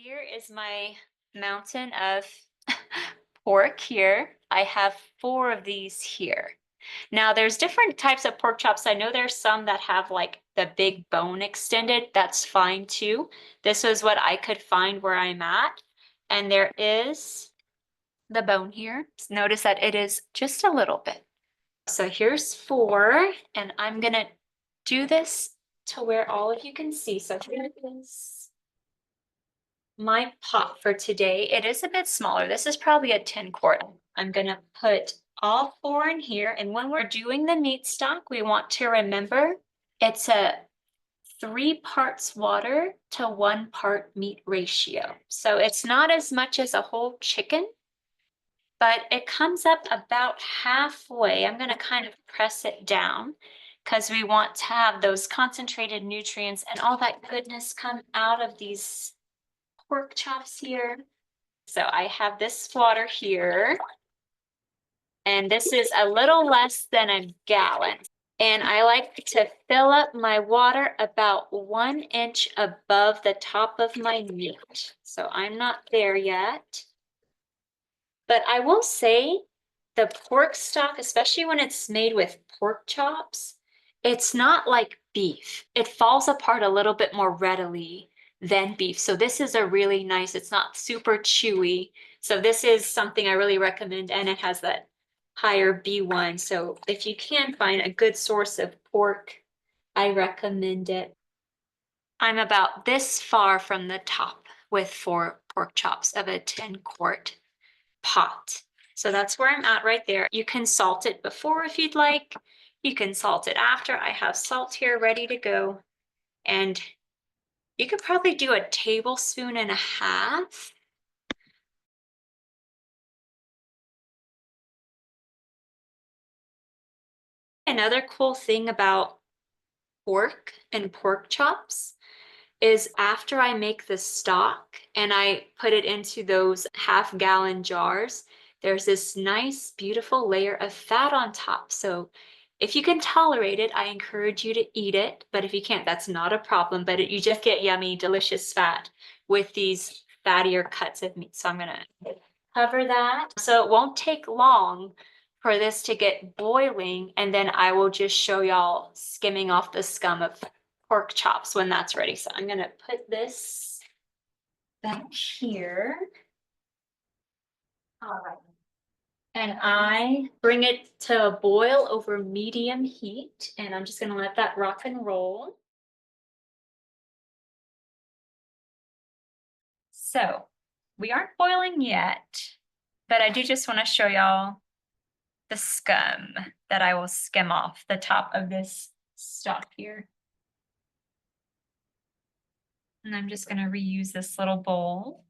Here is my mountain of pork here. I have 4 of these here. Now there's different types of pork chops. I know there's some that have like the big bone extended. That's fine too. This was what I could find where I'm at. And there is the bone here. Notice that it is just a little bit. So here's 4, and I'm gonna do this to where all of you can see. So here is my pot for today. It is a bit smaller. This is probably a 10 quart. I'm gonna put all 4 in here. And when we're doing the meat stock, we want to remember it's a 3 parts water to 1 part meat ratio. So it's not as much as a whole chicken, but it comes up about halfway. I'm gonna kind of press it down because we want to have those concentrated nutrients and all that goodness come out of these pork chops here. So I have this water here, and this is a little less than a gallon. And I like to fill up my water about 1 inch above the top of my meat. So I'm not there yet. But I will say the pork stock, especially when it's made with pork chops, it's not like beef. It falls apart a little bit more readily than beef. So this is a really nice, it's not super chewy. So this is something I really recommend, and it has that higher B1. So if you can find a good source of pork, I recommend it. I'm about this far from the top with 4 pork chops of a 10 quart pot. So that's where I'm at right there. You can salt it before if you'd like. You can salt it after. I have salt here ready to go. And you could probably do a tablespoon and a half. Another cool thing about pork and pork chops is after I make the stock and I put it into those half-gallon jars, there's this nice, beautiful layer of fat on top. So if you can tolerate it, I encourage you to eat it. But if you can't, that's not a problem. But you just get yummy, delicious fat with these fattier cuts of meat. So I'm gonna cover that. So it won't take long for this to get boiling, and then I will just show y'all skimming off the scum of pork chops when that's ready. So I'm gonna put this back here. All right. And I bring it to a boil over medium heat, and I'm just gonna let that rock and roll. So we aren't boiling yet, but I do just want to show y'all the scum that I will skim off the top of this stock here. And I'm just going to reuse this little bowl.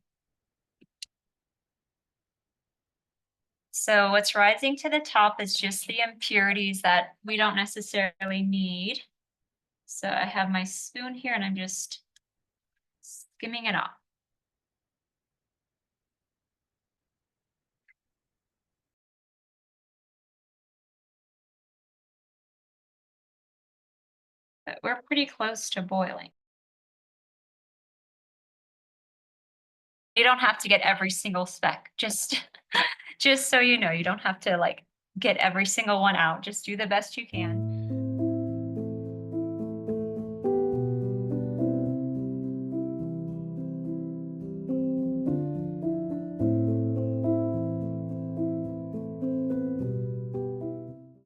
So what's rising to the top is just the impurities that we don't necessarily need. So I have my spoon here and I'm just skimming it off. But we're pretty close to boiling. You don't have to get every single speck, just so you know, you don't have to like get every single one out. Just do the best you can.